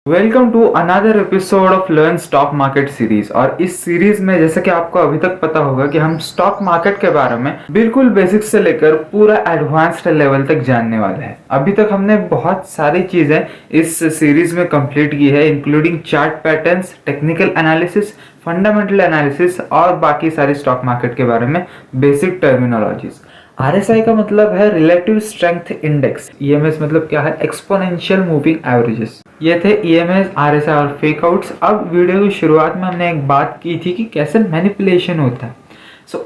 Welcome to another episode of learn stock market series. और इस series में जैसे कि आपको अभी तक पता होगा कि हम स्टॉक मार्केट के बारे में बिल्कुल बेसिक से लेकर पूरा एडवांस्ड लेवल तक जानने वाले हैं। अभी तक हमने बहुत सारी चीजें इस सीरीज में कंप्लीट की है, including chart patterns, technical analysis, fundamental analysis और बाकी सारे स्टॉक मार्केट के बारे में बेसिक टर्मिनोलॉजीज। आरएसआई का मतलब है रिलेटिव स्ट्रेंथ इंडेक्स। ईएमएस मतलब क्या है? Exponential moving averages. ये थे ईएमएस, आरएसआई और फेक आउट्स। अब वीडियो की शुरुआत में हमने एक बात की थी कि कैसे मैनिपुलेशन होता है।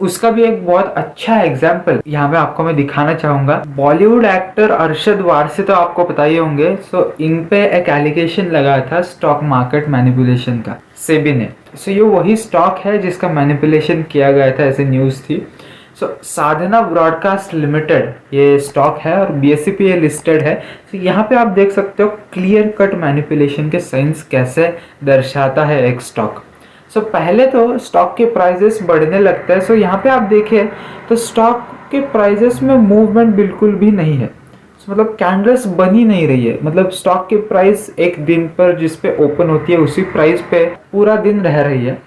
उसका भी एक बहुत अच्छा एग्जाम्पल यहाँ पे आपको मैं दिखाना चाहूंगा। बॉलीवुड एक्टर अरशद वारसी तो आपको पता ही होंगे। इन पे एक एलिगेशन लगा था स्टॉक मार्केट मैनिपुलेशन का सेबी ने। ये वही स्टॉक है जिसका मैनिपुलेशन किया गया था, ऐसे न्यूज थी। साधना ब्रॉडकास्ट लिमिटेड ये स्टॉक है और बीएसई पे लिस्टेड है। यहाँ पे आप देख सकते हो क्लियर कट मैनिपुलेशन के साइंस कैसे दर्शाता है एक स्टॉक। पहले तो स्टॉक के प्राइजेस बढ़ने लगता है। यहाँ पे आप देखें तो स्टॉक के प्राइजेस में मूवमेंट बिल्कुल भी नहीं है। मतलब कैंडल्स बन ही नहीं रही है। मतलब स्टॉक की प्राइस एक दिन पर जिस पे ओपन होती है उसी प्राइस पे पूरा दिन रह रही है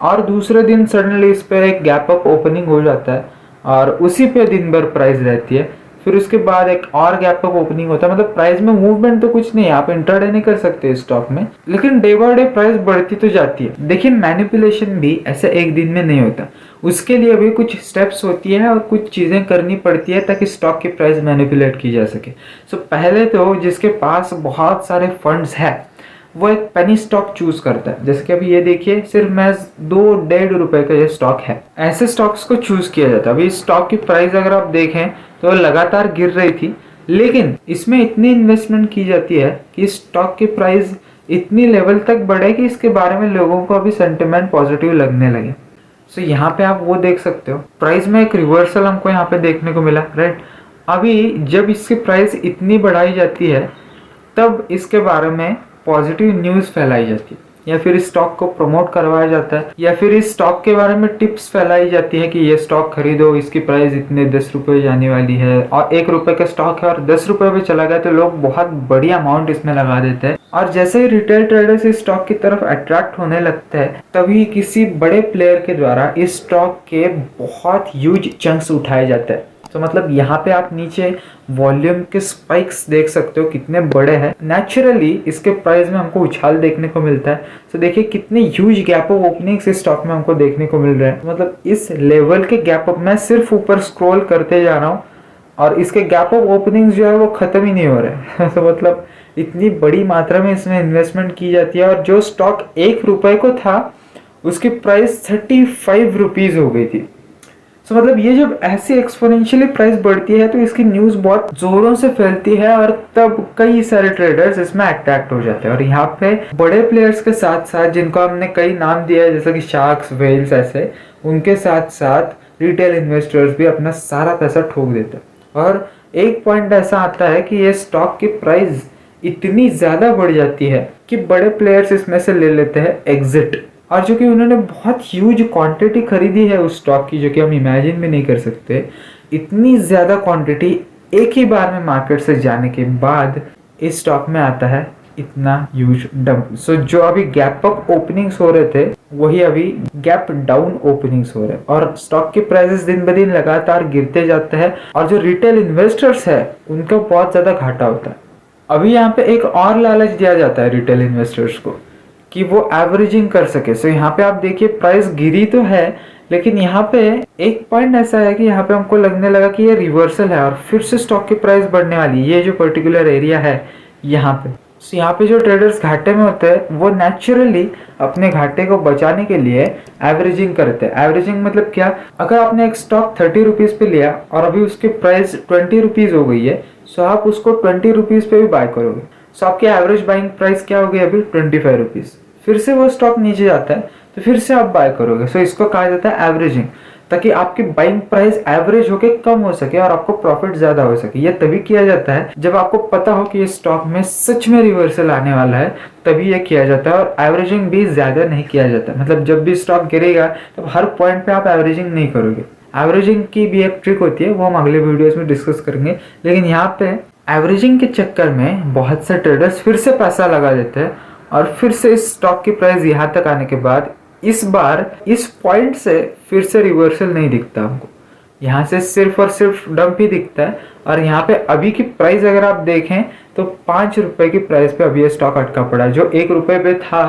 और दूसरे दिन सडनली इस पे एक गैप अप ओपनिंग हो जाता है और उसी पे दिन भर प्राइस रहती है। फिर उसके बाद एक और गैप अप ओपनिंग होता है। मतलब प्राइस में मूवमेंट तो कुछ नहीं है, आप इंट्राडे नहीं कर सकते स्टॉक में, लेकिन डे बाय डे प्राइस बढ़ती तो जाती है। देखिए मैनिपुलेशन भी ऐसे एक दिन में नहीं होता, उसके लिए भी कुछ स्टेप्स होती है और कुछ चीजें करनी पड़ती है ताकि स्टॉक की प्राइस मैनिपुलेट की जा सके। पहले तो जिसके पास बहुत सारे फंड्स है वो एक पेनी स्टॉक चूज करता है। जैसे कि अभी ये देखिए, सिर्फ मैं 2-1.5 रुपए का ये स्टॉक है, ऐसे स्टॉक्स को चूज किया जाता है। अभी स्टॉक की प्राइस अगर आप देखें तो लगातार गिर रही थी, लेकिन इसमें इतनी इन्वेस्टमेंट की जाती है कि स्टॉक की प्राइस इतनी लेवल तक बढ़े कि इसके बारे में लोगों को अभी सेंटिमेंट पॉजिटिव लगने लगे। यहाँ पे आप वो देख सकते हो, प्राइस में एक रिवर्सल हमको यहाँ पे देखने को मिला, राइट। अभी जब इसकी प्राइस इतनी बढ़ाई जाती है तब इसके बारे में पॉजिटिव न्यूज़ फैलाई जाती है, या फिर इस स्टॉक को प्रमोट करवाया जाता है, या फिर इस स्टॉक के बारे में टिप्स फैलाई जाती है कि ये स्टॉक खरीदो, इसकी प्राइस इतने 10 रुपये जाने वाली है। और 1 रुपये का स्टॉक है और 10 रुपये पे चला गया तो लोग बहुत बड़ी अमाउंट इसमें लगा देते हैं। और जैसे ही रिटेल ट्रेडर्स इस स्टॉक की तरफ अट्रैक्ट होने लगते हैं तभी किसी बड़े प्लेयर के द्वारा इस स्टॉक के बहुत ह्यूज चंक्स उठाए जाते हैं। मतलब यहाँ पे आप नीचे वॉल्यूम के स्पाइक्स देख सकते हो कितने बड़े हैं। नेचुरली इसके प्राइस में हमको उछाल देखने को मिलता है। देखिए कितने ह्यूज गैप ऑफ ओपनिंग्स इस स्टॉक में हमको देखने को मिल रहे हैं। मतलब इस लेवल के गैप अप मैं सिर्फ ऊपर स्क्रॉल करते जा रहा हूँ और इसके गैप ऑफ ओपनिंग्स जो है वो खत्म ही नहीं हो रहे हैं। मतलब इतनी बड़ी मात्रा में इसमें इन्वेस्टमेंट की जाती है और जो स्टॉक 1 रुपए को था उसकी प्राइस 35 रुपीज हो गई थी। मतलब ये जब ऐसी एक्सपोनेंशियली प्राइस बढ़ती है तो इसकी न्यूज़ बहुत जोरों से फैलती है और तब कई सारे ट्रेडर्स इसमें अट्रैक्ट हो जाते हैं। और यहाँ पे बड़े प्लेयर्स के साथ साथ जिनको हमने कई नाम दिया है जैसे कि शार्क्स, वेल्स, ऐसे उनके साथ साथ रिटेल इन्वेस्टर्स भी अपना सारा पैसा ठोक देते हैं। और एक पॉइंट ऐसा आता है कि ये स्टॉक की प्राइस इतनी ज़्यादा बढ़ जाती है कि बड़े प्लेयर्स इसमें से ले लेते हैं एग्जिट। और जो कि उन्होंने बहुत ह्यूज क्वांटिटी खरीदी है उस स्टॉक की, जो कि हम इमेजिन भी नहीं कर सकते। इतनी ज़्यादा क्वांटिटी एक ही बार में मार्केट से जाने के बाद इस स्टॉक में आता है इतना ह्यूज डंप। जो अभी गैप अप ओपनिंग्स हो रहे थे वही अभी गैप डाउन ओपनिंग्स हो रहे हैं और स्टॉक के प्राइसेस दिन ब दिन लगातार गिरते जाते हैं और जो रिटेल इन्वेस्टर्स है उनको बहुत ज़्यादा घाटा होता है। अभी यहाँ पे एक और लालच दिया जाता है रिटेल इन्वेस्टर्स को कि वो एवरेजिंग कर सके। यहाँ पे आप देखिए प्राइस गिरी तो है, लेकिन यहाँ पे एक पॉइंट ऐसा है कि यहाँ पे हमको लगने लगा कि ये रिवर्सल है और फिर से स्टॉक की प्राइस बढ़ने वाली है। ये जो पर्टिकुलर एरिया है यहाँ पे, यहाँ पे जो ट्रेडर्स घाटे में होते हैं वो नेचुरली अपने घाटे को बचाने के लिए एवरेजिंग करते हैं। एवरेजिंग मतलब क्या? अगर आपने एक स्टॉक 30 रुपीज़ पे लिया और अभी उसकी प्राइस 20 रुपीज़ हो गई है, आप उसको 20 रुपीज़ पे भी बाय करोगे। आपकी एवरेज बाइंग प्राइस क्या हो गई अभी? 25 रुपीज़। फिर से वो स्टॉक नीचे जाता है तो फिर से आप बाय करोगे। इसको कहा जाता है एवरेजिंग, ताकि आपकी बाइंग प्राइस एवरेज होके कम हो सके और आपको प्रॉफिट ज्यादा हो सके। ये तभी किया जाता है जब आपको पता हो कि ये स्टॉक में सच में रिवर्सल आने वाला है, तभी ये किया जाता है। और एवरेजिंग भी ज्यादा नहीं किया जाता। मतलब जब भी स्टॉक गिरेगा तब हर पॉइंट पे आप एवरेजिंग नहीं करोगे। एवरेजिंग की भी एक ट्रिक होती है, वो हम अगले वीडियोस में डिस्कस करेंगे। लेकिन यहाँ पे एवरेजिंग के चक्कर में बहुत से ट्रेडर्स फिर से पैसा लगा देते हैं और फिर से इस स्टॉक की प्राइस यहाँ तक आने के बाद इस बार इस पॉइंट से फिर से रिवर्सल नहीं दिखता हमको, यहाँ से सिर्फ और सिर्फ डंप ही दिखता है। और यहाँ पे अभी की प्राइस अगर आप देखें तो 5 रुपए की प्राइस पे अभी ये स्टॉक अटका पड़ा है। जो 1 रुपए पे था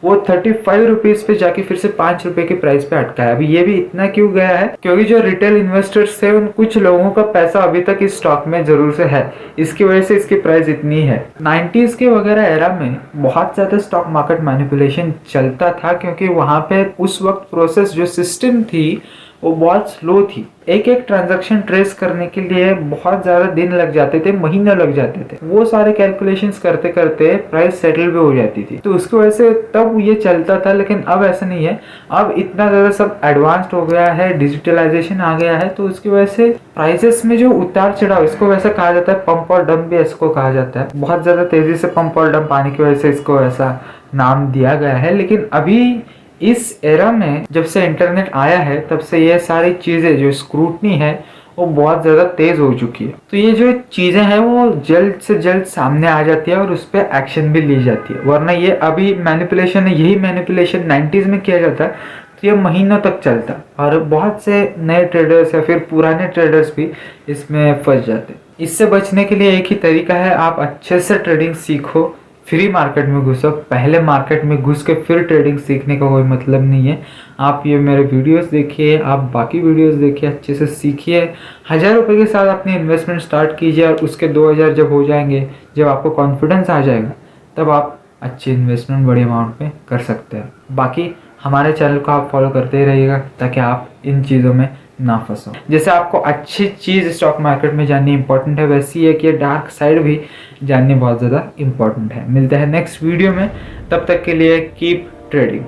वो 35 रुपीज पे जाके फिर से 5 रुपए की प्राइस पे अटका है। अभी ये भी इतना क्यों गया है, क्योंकि जो रिटेल इन्वेस्टर्स थे उन कुछ लोगों का पैसा अभी तक इस स्टॉक में जरूर से है, इसकी वजह से इसकी प्राइस इतनी है। 90s के वगैरह एरा में बहुत ज्यादा स्टॉक मार्केट मैनिपुलेशन चलता था, क्योंकि वहां पे उस वक्त प्रोसेस जो सिस्टम थी वो बहुत स्लो थी। एक एक ट्रांजैक्शन ट्रेस करने के लिए बहुत ज़्यादा दिन लग जाते थे, महीने लग जाते थे। वो सारे कैलकुलेशंस करते करते प्राइस सेटल भी हो जाती थी, तो उसकी वजह से तब ये चलता था। लेकिन अब ऐसा नहीं है, अब इतना ज़्यादा सब एडवांस्ड हो गया है, डिजिटलाइजेशन आ गया है, तो उसकी वजह से प्राइसेस में जो उतार चढ़ाव, इसको वैसा कहा जाता है, पंप और डंप भी इसको कहा जाता है। बहुत ज़्यादा तेज़ी से पंप और डंप आने की वजह से इसको ऐसा नाम दिया गया है। लेकिन अभी इस एरा में जब से इंटरनेट आया है तब से ये सारी चीज़ें जो स्क्रूटनी है वो बहुत ज़्यादा तेज़ हो चुकी है। तो ये जो चीज़ें हैं वो जल्द से जल्द सामने आ जाती है और उस पर एक्शन भी ली जाती है। वरना ये अभी मैनिपुलेशन है, यही मैनिपुलेशन 90s में किया जाता है तो ये महीनों तक चलता, और बहुत से नए ट्रेडर्स या फिर पुराने ट्रेडर्स भी इसमें फंस जाते। इससे बचने के लिए एक ही तरीका है, आप अच्छे से ट्रेडिंग सीखो, फ्री मार्केट में घुसो। पहले मार्केट में घुस के फिर ट्रेडिंग सीखने का कोई मतलब नहीं है। आप ये मेरे वीडियोस देखिए, आप बाकी वीडियोस देखिए, अच्छे से सीखिए। 1000 रुपये के साथ अपनी इन्वेस्टमेंट स्टार्ट कीजिए और उसके 2000 जब हो जाएंगे, जब आपको कॉन्फिडेंस आ जाएगा, तब आप अच्छी इन्वेस्टमेंट बड़ी अमाउंट में कर सकते हैं। बाकी हमारे चैनल को आप फॉलो करते ही रहिएगा ताकि आप इन चीज़ों में ना फंसो। जैसे आपको अच्छी चीज़ स्टॉक मार्केट में जाननी इंपॉर्टेंट है, वैसी है कि डार्क साइड भी जाननी बहुत ज़्यादा इंपॉर्टेंट है। मिलते हैं नेक्स्ट वीडियो में, तब तक के लिए कीप ट्रेडिंग।